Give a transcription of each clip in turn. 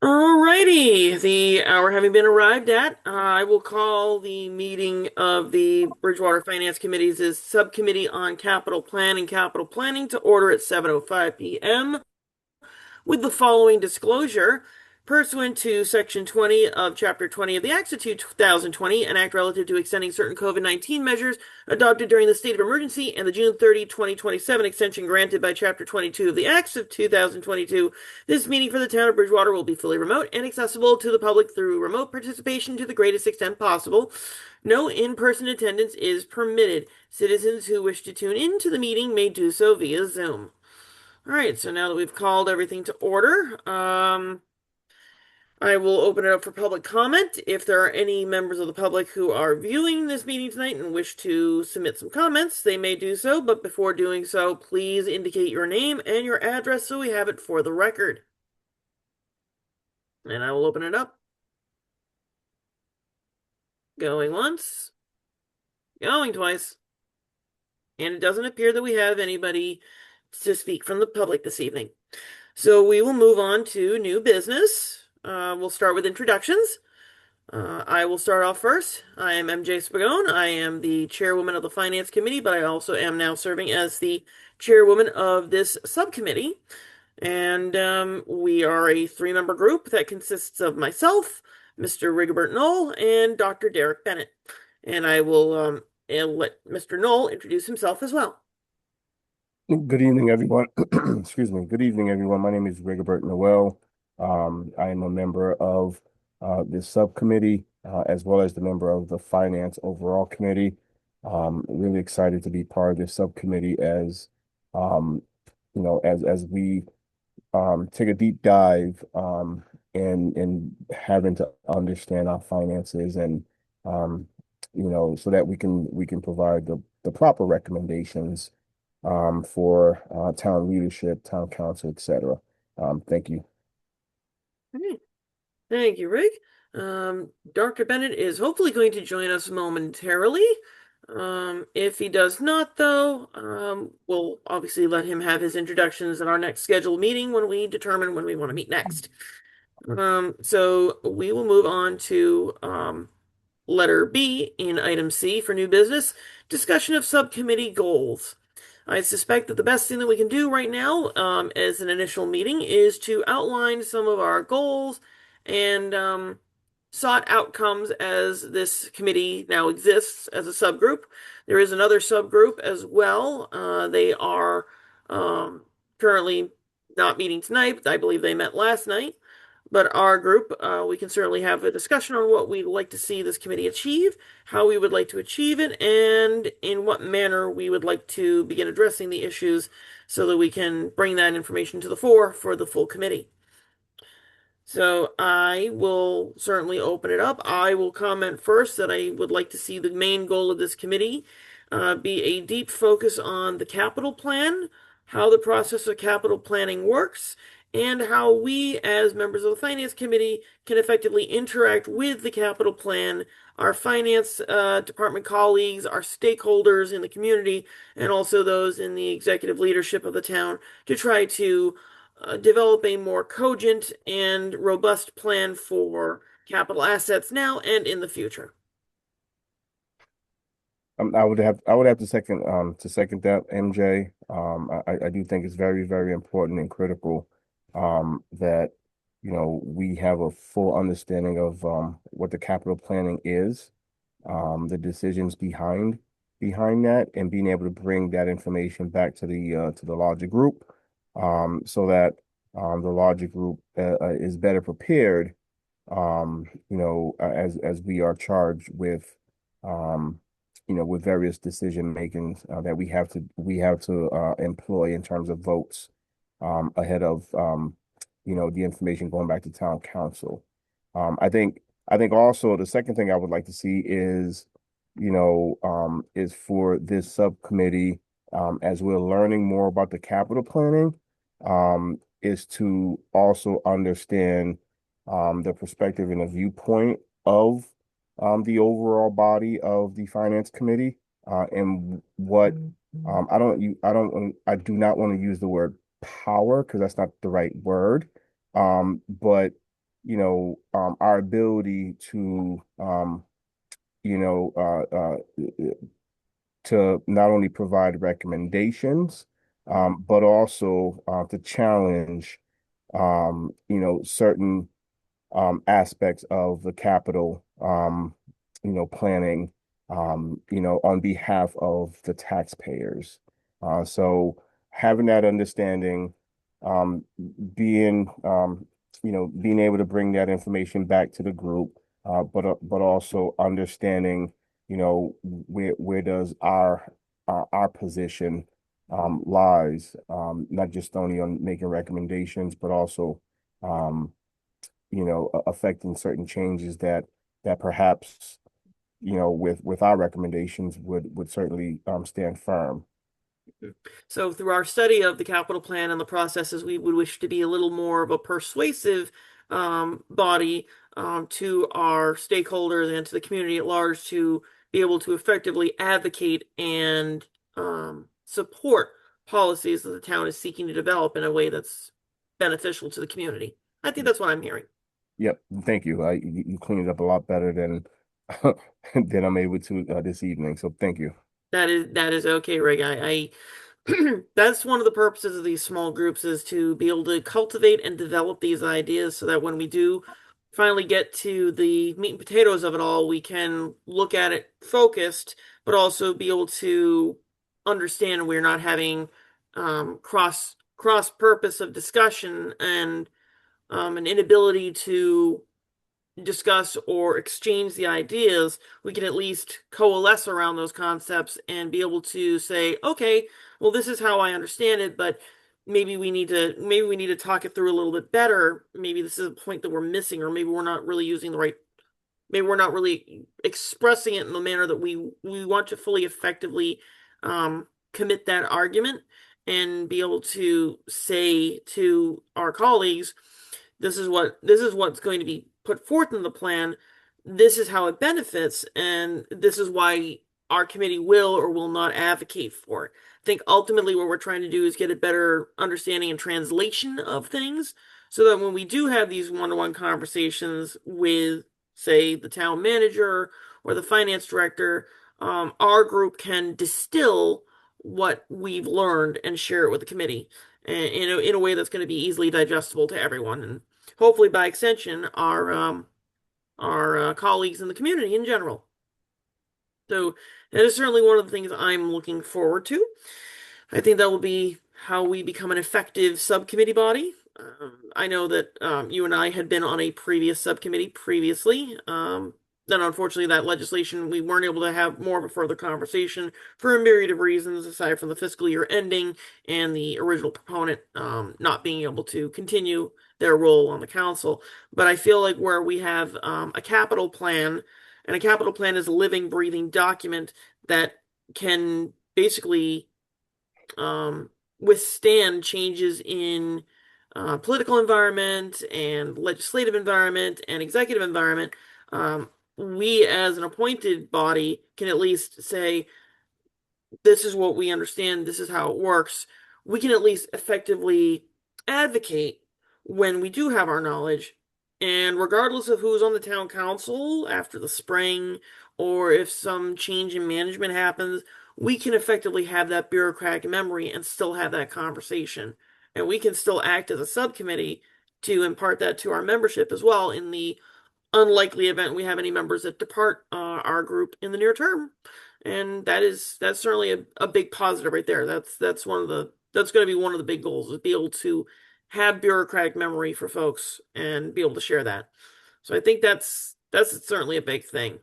Alrighty, the hour having been arrived at, I will call the meeting of the Bridgewater Finance Committee's Subcommittee on Capital Plan and Capital Planning to order at 7:05 p.m. with the following disclosure. Pursuant to Section 20 of Chapter 20 of the Acts of 2020, an act relative to extending certain COVID-19 measures adopted during the state of emergency, and the June 30, 2027 extension granted by Chapter 22 of the Acts of 2022, this meeting for the town of Bridgewater will be fully remote and accessible to the public through remote participation to the greatest extent possible. No in-person attendance is permitted. Citizens who wish to tune in to the meeting may do so via Zoom. All right, so now that we've called everything to order, I will open it up for public comment. If there are any members of the public who are viewing this meeting tonight and wish to submit some comments, they may do so, but before doing so, please indicate your name and your address so we have it for the record. And I will open it up. Going once, going twice. And it doesn't appear that we have anybody to speak from the public this evening. So we will move on to new business. We'll start with introductions. I will start off first. I am MJ Spagone. I am the chairwoman of the Finance Committee, but I also am now serving as the chairwoman of this subcommittee. And we are a three-member group that consists of myself, Mr. Rigobert Knoll, and Dr. Derek Bennett. And I will let Mr. Knoll introduce himself as well. Good evening, everyone. Excuse me. Good evening, everyone. My name is Rigobert Noel. I am a member of this subcommittee, as well as the member of the Finance Overall Committee. Really excited to be part of this subcommittee as as we take a deep dive in having to understand our finances and so that we can provide the proper recommendations for town leadership, town council, etc. Thank you. Okay. Thank you, Rick. Dr. Bennett is hopefully going to join us momentarily. If he does not, though, we'll obviously let him have his introductions at our next scheduled meeting when we determine when we want to meet next. So we will move on to letter B in item C for new business, discussion of subcommittee goals. I suspect that the best thing that we can do right now, as an initial meeting, is to outline some of our goals and sought outcomes as this committee now exists as a subgroup. There is another subgroup as well. They are currently not meeting tonight. I believe they met last night. But our group, we can certainly have a discussion on what we'd like to see this committee achieve, how we would like to achieve it, and in what manner we would like to begin addressing the issues so that we can bring that information to the fore for the full committee. So I will certainly open it up. I will comment first that I would like to see the main goal of this committee be a deep focus on the capital plan, how the process of capital planning works, and how we, as members of the Finance Committee, can effectively interact with the capital plan, our finance department colleagues, our stakeholders in the community, and also those in the executive leadership of the town to try to develop a more cogent and robust plan for capital assets now and in the future. I would have to second that, MJ. I do think it's very, very important and critical that we have a full understanding of what the capital planning is, the decisions behind that, and being able to bring that information back to the larger group, so that the larger group is better prepared, as we are charged with various decision makings that we have to employ in terms of votes ahead of the information going back to town council. I think also the second thing I would like to see is for this subcommittee, as we're learning more about the capital planning, is to also understand the perspective and the viewpoint of the overall body of the finance committee, and what I do not want to use the word power because that's not the right word, but our ability to, you know, to not only provide recommendations, but also to challenge, certain aspects of the capital, planning, on behalf of the taxpayers. So having that understanding, um, being, being able to bring that information back to the group, but also understanding, where does our position lies, not just only on making recommendations, but also um, affecting certain changes that perhaps, with our recommendations would certainly stand firm. So, through our study of the capital plan and the processes, we would wish to be a little more of a persuasive body to our stakeholders and to the community at large to be able to effectively advocate and support policies that the town is seeking to develop in a way that's beneficial to the community. I think that's what I'm hearing. Yep, thank you. You cleaned it up a lot better than than I'm able to this evening. So thank you. That is okay, Rig. That's one of the purposes of these small groups is to be able to cultivate and develop these ideas so that when we do finally get to the meat and potatoes of it all, we can look at it focused, but also be able to understand we're not having cross purpose of discussion and an inability to discuss or exchange the ideas, we can at least coalesce around those concepts and be able to say, okay, well, this is how I understand it, but maybe we need to talk it through a little bit better. Maybe this is a point that we're missing, or maybe we're not really expressing it in the manner that we want to fully effectively commit that argument and be able to say to our colleagues, this is what's going to be put forth in the plan. This is how it benefits, and this is why our committee will or will not advocate for it. I think ultimately what we're trying to do is get a better understanding and translation of things so that when we do have these one-to-one conversations with, say, the town manager or the finance director, our group can distill what we've learned and share it with the committee in a way that's going to be easily digestible to everyone, and hopefully by extension, our colleagues in the community in general. So that is certainly one of the things I'm looking forward to. I think that will be how we become an effective subcommittee body. I know that you and I had been on a previous subcommittee previously. Then, unfortunately, that legislation, we weren't able to have more of a further conversation for a myriad of reasons, aside from the fiscal year ending and the original proponent not being able to continue their role on the council. But I feel like where we have a capital plan, and a capital plan is a living, breathing document that can basically withstand changes in political environment and legislative environment and executive environment, we as an appointed body can at least say, this is what we understand, this is how it works. We can at least effectively advocate when we do have our knowledge. And regardless of who's on the town council after the spring, or if some change in management happens, we can effectively have that bureaucratic memory and still have that conversation. And we can still act as a subcommittee to impart that to our membership as well in the unlikely event we have any members that depart our group in the near term. And that's certainly a big positive right there. That's going to be one of the big goals is be able to have bureaucratic memory for folks and be able to share that. So I think that's certainly a big thing.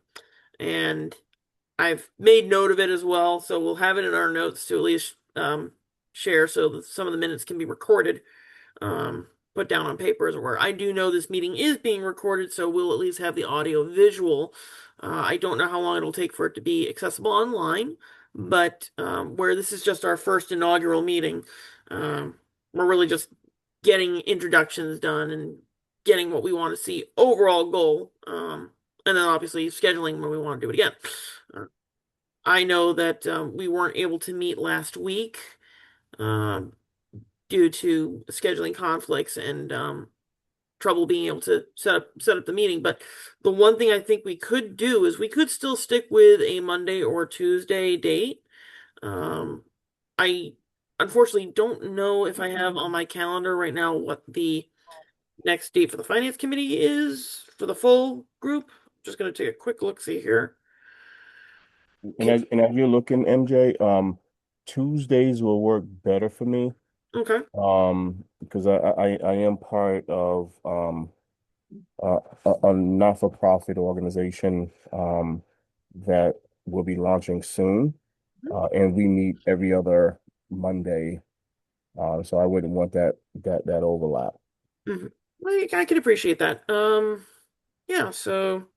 And I've made note of it as well, so we'll have it in our notes to at least share so that some of the minutes can be recorded, um, put down on paper, as it were. I do know this meeting is being recorded, so we'll at least have the audio visual. I don't know how long it'll take for it to be accessible online, but where this is just our first inaugural meeting, um, we're really just getting introductions done and getting what we want to see overall goal, and then obviously scheduling when we want to do it again. Uh, I know that we weren't able to meet last week. Um, due to scheduling conflicts and trouble being able to set up the meeting. But the one thing I think we could do is we could still stick with a Monday or Tuesday date. I unfortunately don't know if I have on my calendar right now what the next date for the finance committee is for the full group. Just gonna take a quick look see here. And as you're looking, MJ, Tuesdays will work better for me. Okay. Because I am part of a not-for-profit organization that will be launching soon. And we meet every other Monday. So I wouldn't want that overlap. Mhm. I can appreciate that. Yeah, so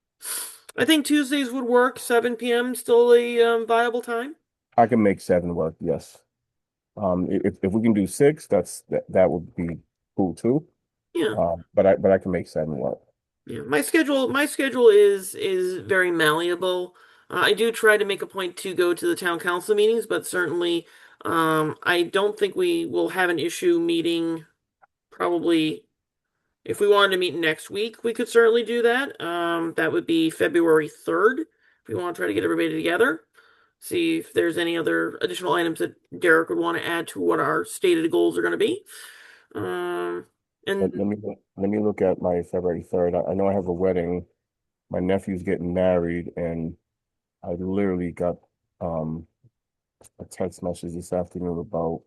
I think Tuesdays would work. 7 p.m. still a viable time. I can make 7 work, yes. If we can do 6, that would be cool too. Yeah. But I can make 7 work. Yeah. My schedule is very malleable. I do try to make a point to go to the town council meetings, but certainly I don't think we will have an issue meeting probably if we wanted to meet next week, we could certainly do that. That would be February 3rd. If we want to try to get everybody together, see if there's any other additional items that Derek would want to add to what our stated goals are going to be. Um, and Let me look at my February 3rd. I know I have a wedding. My nephew's getting married, and I literally got um a text message this afternoon about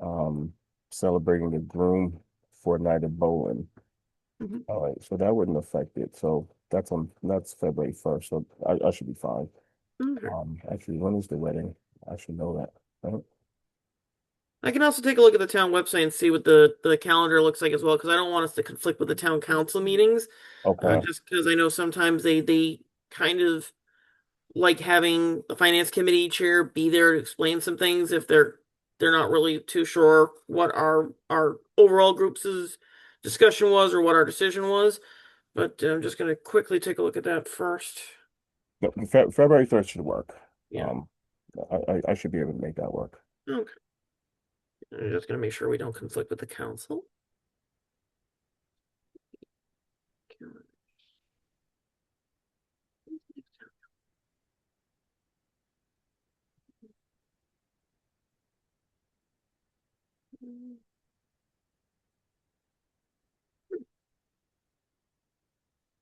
um celebrating the groom for a night of bowling. Mhm. All right, so that wouldn't affect it. So that's February 1st. So I should be fine. Okay. Actually, when is the wedding? I should know that. Right? I can also take a look at the town website and see what the calendar looks like as well, because I don't want us to conflict with the town council meetings. Okay. Just because I know sometimes they kind of like having the finance committee chair be there to explain some things if they're not really too sure what our overall group's discussion was or what our decision was. But I'm just gonna quickly take a look at that first. No, February 3rd should work. Yeah. Um, I should be able to make that work. Okay. I'm just gonna make sure we don't conflict with the council.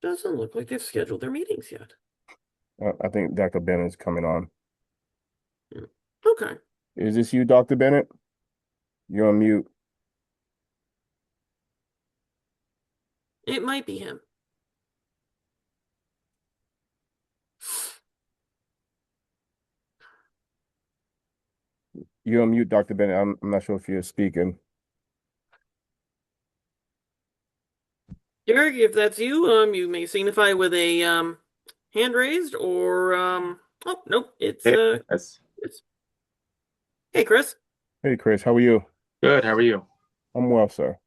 Doesn't look like they've scheduled their meetings yet. I think Dr. Bennett's coming on. Hmm. Okay. Is this you, Dr. Bennett? You're on mute. It might be him. You're on mute, Dr. Bennett. I'm not sure if you're speaking. Derek, if that's you, you may signify with a hand raised or oh nope, Hey, that's it's hey Chris. Hey, Chris, how are you? good. How are you? I'm well, sir.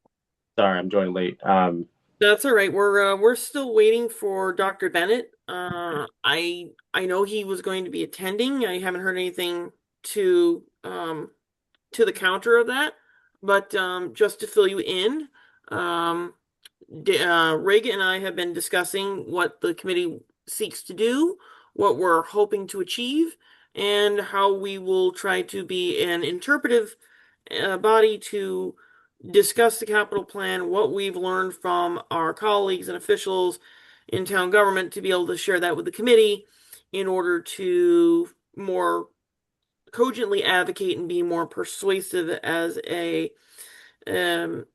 Sorry, I'm joining late. That's all right. We're still waiting for Dr. Bennett. I know he was going to be attending. I haven't heard anything to the counter of that. But just to fill you in, um Reagan and I have been discussing what the committee seeks to do, what we're hoping to achieve, and how we will try to be an interpretive body to discuss the capital plan, what we've learned from our colleagues and officials in town government to be able to share that with the committee in order to more cogently advocate and be more persuasive as a um,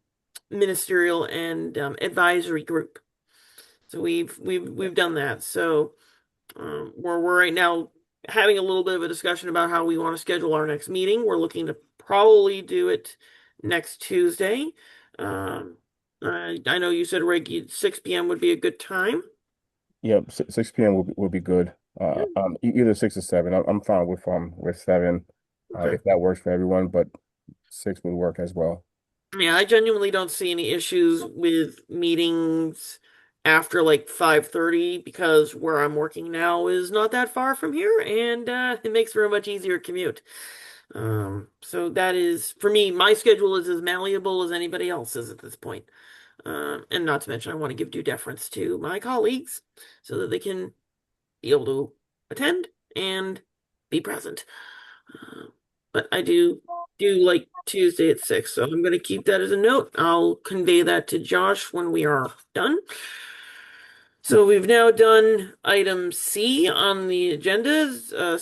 ministerial and advisory group. So we've done that. So we're right now having a little bit of a discussion about how we want to schedule our next meeting. We're looking to probably do it next Tuesday. Um, I know you said Rick, 6 p.m. would be a good time. Yep, 6 p.m. will be good. Yeah, Either 6 or 7. I'm fine with 7, okay. if that works for everyone, but 6 would work as well. Yeah, I genuinely don't see any issues with meetings after like 5:30 because where I'm working now is not that far from here and it makes for a much easier commute. So that is for me, my schedule is as malleable as anybody else's at this point. And not to mention, I want to give due deference to my colleagues so that they can be able to attend and be present. Uh, but I do like Tuesday at 6, so I'm going to keep that as a note. I'll convey that to Josh when we are done. So we've now done item C on the agendas,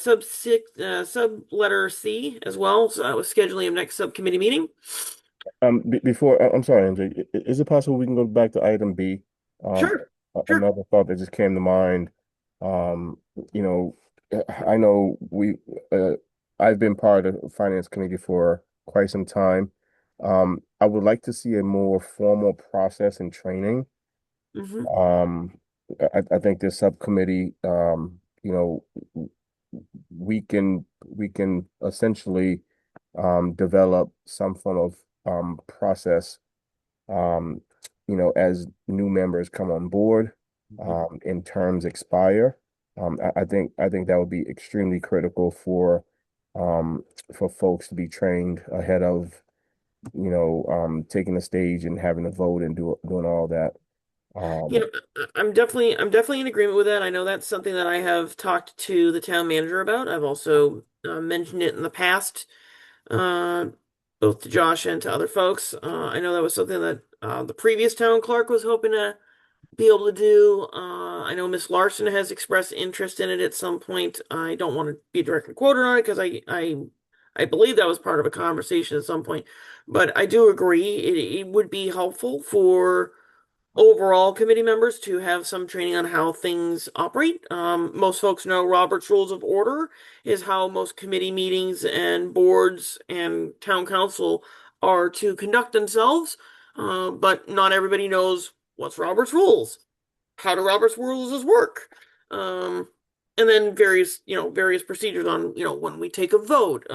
sub letter C as well. So I was scheduling a next subcommittee meeting. Before I'm sorry, MJ, is it possible we can go back to item B? Um, Sure, sure. Another thought that just came to mind. Um, you know, I know I've been part of the finance committee for quite some time. I would like to see a more formal process and training. Hmm. Um, I think this subcommittee, we can essentially develop some form of process as new members come on board, and terms expire. I think that would be extremely critical for folks to be trained ahead of taking the stage and having to vote and doing all that. You Um, know, I'm definitely in agreement with that. I know that's something that I have talked to the town manager about. I've also mentioned it in the past, uh, both to Josh and to other folks. I know that was something that the previous town clerk was hoping to be able to do. I know Miss Larson has expressed interest in it at some point. I don't want to be directly quoted on it because I believe that was part of a conversation at some point. But I do agree it would be helpful for overall committee members to have some training on how things operate. Most folks know Robert's Rules of Order is how most committee meetings and boards and town council are to conduct themselves. But not everybody knows what's Robert's Rules. How do Robert's Rules work? Um, and then various procedures on, when we take a vote.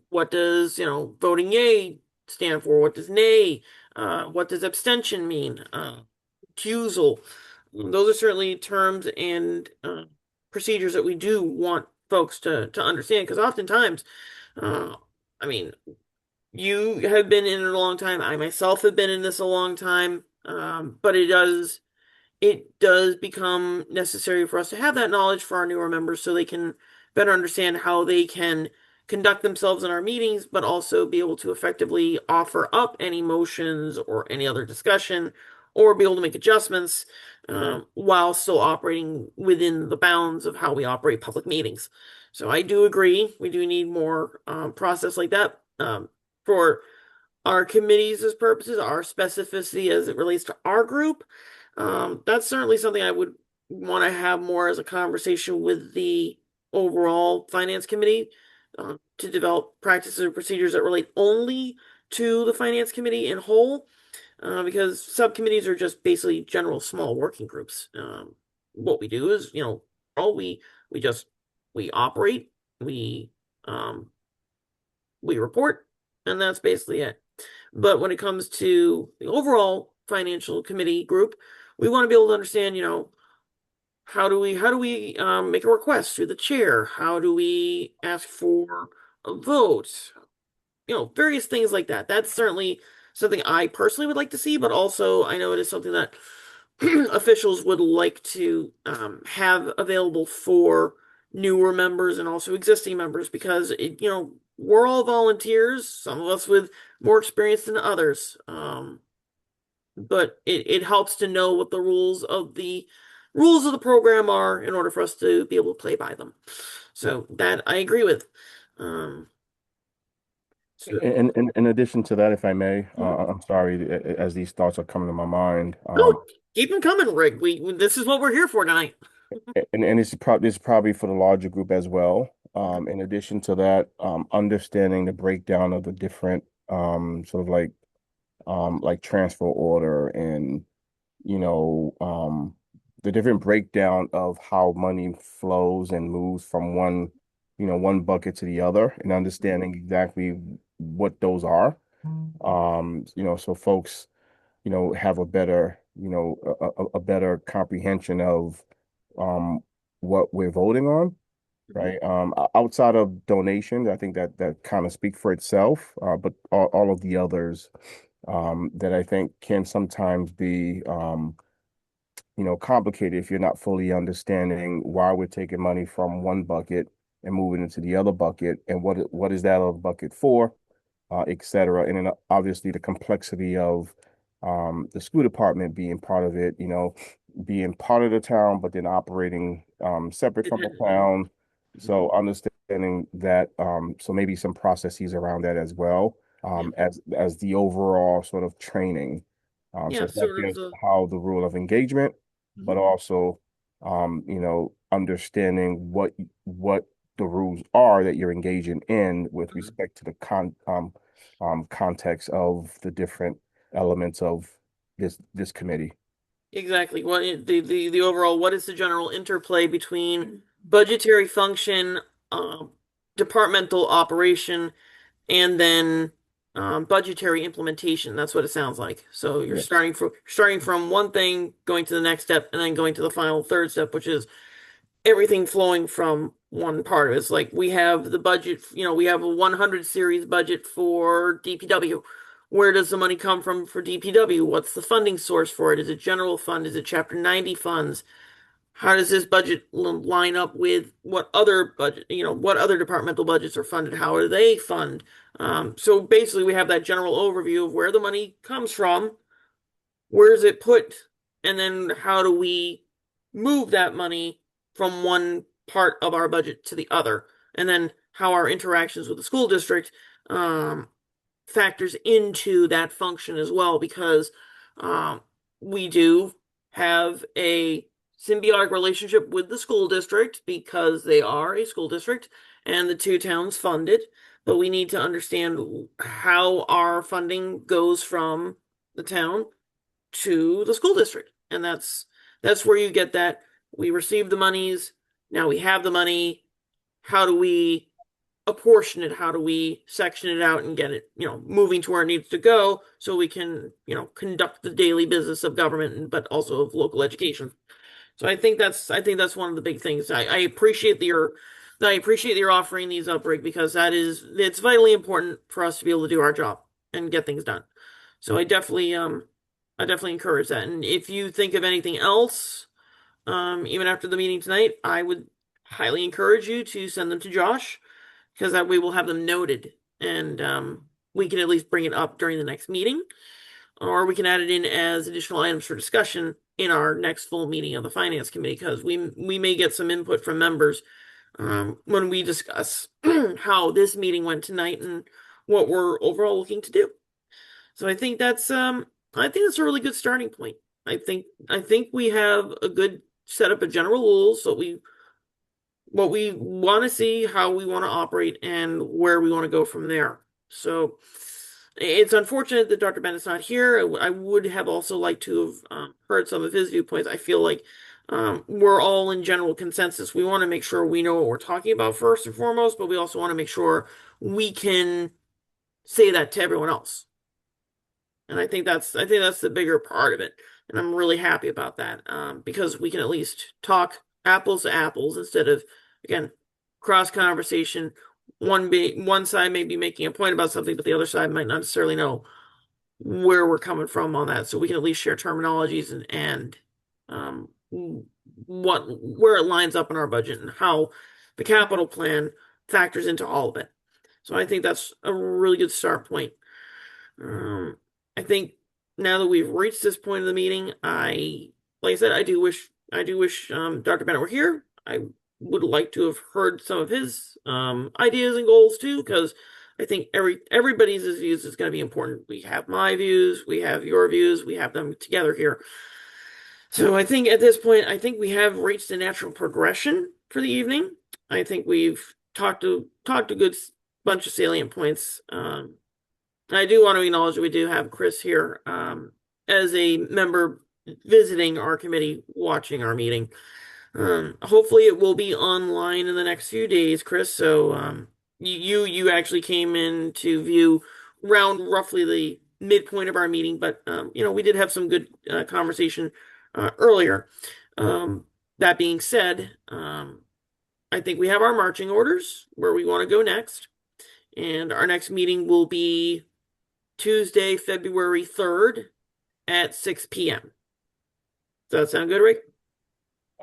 What does, voting yay stand for? What does nay? What does abstention mean? Recusal. Those are certainly terms and procedures that we do want folks to understand because oftentimes, uh, I mean, you have been in it a long time. I myself have been in this a long time. But it does become necessary for us to have that knowledge for our newer members so they can better understand how they can conduct themselves in our meetings, but also be able to effectively offer up any motions or any other discussion or be able to make adjustments while still operating within the bounds of how we operate public meetings. So I do agree. We do need more process like that for our committees as purposes, our specificity as it relates to our group. That's certainly something I would want to have more as a conversation with the overall finance committee to develop practices and procedures that relate only to the finance committee in whole, because subcommittees are just basically general small working groups. What we do is, all we just we operate, we um, we report, and that's basically it. But when it comes to the overall financial committee group, we want to be able to understand, how do we make a request through the chair? How do we ask for a vote? Various things like that. That's certainly something I personally would like to see, but also I know it is something that officials would like to have available for newer members and also existing members because we're all volunteers, some of us with more experience than others. But it helps to know what the rules of the program are in order for us to be able to play by them. So that I agree with. Um, so, in addition to that, if I may, Mhm. I'm sorry, as these thoughts are coming to my mind. Oh, keep them coming, Rick. This is what we're here for tonight. And this is probably for the larger group as well. In addition to that, understanding the breakdown of the different sort of like transfer order and you know the different breakdown of how money flows and moves from one bucket to the other and understanding exactly what those are. So folks have a better comprehension of um, what we're voting on, Mhm. right? Outside of donations, I think that kind of speak for itself, but all of the others, that I think can sometimes be complicated if you're not fully understanding why we're taking money from one bucket and moving into the other bucket and what is that other bucket for, et cetera. And then obviously the complexity of the school department being part of it, being part of the town, but then operating separate from the Independently. town. So understanding that, so maybe some processes around that as well, Yeah. as the overall sort of training. So Yeah, it's not sort of just the how the rule of engagement, but Mhm. also, understanding what the rules are that you're engaging in with Mhm. respect to the context of the different elements of this committee. Exactly. The overall, what is the general interplay between budgetary function, um, departmental operation, and then budgetary implementation? That's what it sounds like. So you're Yes. starting from one thing, going to the next step, and then going to the final third step, which is everything flowing from one part of it. It's like we have the budget, we have a 100 series budget for DPW. Where does the money come from for DPW? What's the funding source for it? Is it general fund? Is it Chapter 90 funds? How does this budget line up with what other budget, what other departmental budgets are funded? How are they fund? So basically, we have that general overview of where the money comes from, where is it put, and then how do we move that money from one part of our budget to the other, and then how our interactions with the school district um, factors into that function as well, because um, we do have a symbiotic relationship with the school district because they are a school district and the two towns fund it, but we need to understand how our funding goes from the town to the school district. And that's where you get that we receive the monies, now we have the money. How do we apportion it? How do we section it out and get it, moving to where it needs to go so we can, conduct the daily business of government, but also of local education. So I think that's one of the big things. I appreciate that you're offering these up, Rick, because it's vitally important for us to be able to do our job and get things done. So I definitely encourage that. And if you think of anything else, even after the meeting tonight, I would highly encourage you to send them to Josh because that way we'll have them noted and we can at least bring it up during the next meeting, or we can add it in as additional items for discussion in our next full meeting of the finance committee because we may get some input from members when we discuss how this meeting went tonight and what we're overall looking to do. So I think that's a really good starting point. I think we have a good setup of general rules, so we what we want to see, how we want to operate, and where we want to go from there. So it's unfortunate that Dr. Bennett's not here. I would have also liked to have heard some of his viewpoints. I feel like we're all in general consensus. We want to make sure we know what we're talking about first and foremost, but we also want to make sure we can say that to everyone else. And I think that's the bigger part of it. And I'm really happy about that because we can at least talk apples to apples instead of, again, cross conversation. One side may be making a point about something, but the other side might not necessarily know where we're coming from on that. So we can at least share terminologies and where it lines up in our budget and how the capital plan factors into all of it. So I think that's a really good start point. Um, I think now that we've reached this point of the meeting, like I said, I do wish Dr. Bennett were here. I would like to have heard some of his ideas and goals too, because I think everybody's views is going to be important. We have my views, we have your views, we have them together here. So I think at this point, I think we have reached a natural progression for the evening. I think we've talked a good bunch of salient points. I do want to acknowledge that we do have Chris here as a member visiting our committee, watching our meeting. Hopefully, it will be online in the next few days, Chris. So you actually came in to view round roughly the midpoint of our meeting, but we did have some good conversation earlier. Um, that being said, I think we have our marching orders where we want to go next, and our next meeting will be Tuesday, February 3rd at 6 p.m. Does that sound good, Rick?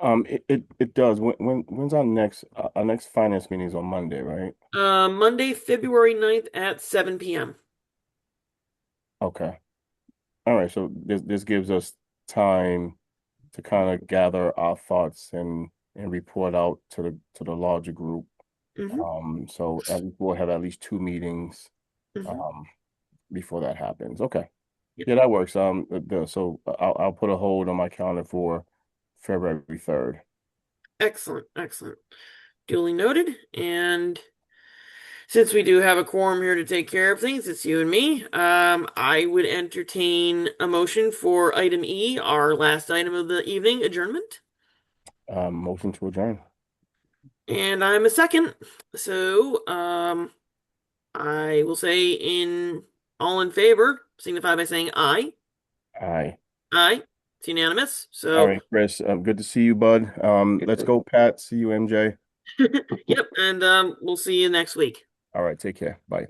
It does. When's our next finance meeting is on Monday, right? Monday, February 9th at 7 p.m. Okay. All right. So this gives us time to kind of gather our thoughts and report out to the larger group. Hmm. So at least we'll have at least two meetings Hmm. um before that happens. Okay. Yep. Yeah, that works. So I'll put a hold on my calendar for February 3rd. Excellent, excellent. Duly noted. And since we do have a quorum here to take care of things, it's you and me. I would entertain a motion for item E, our last item of the evening, adjournment. Motion to adjourn. And I'm a second. So, I will say in all in favor, signify by saying aye. Aye. Aye. It's unanimous. All So, right, Chris. Good to see you, bud. Let's go, Pat. See you, MJ. yep. And we'll see you next week. All right, take care. Bye.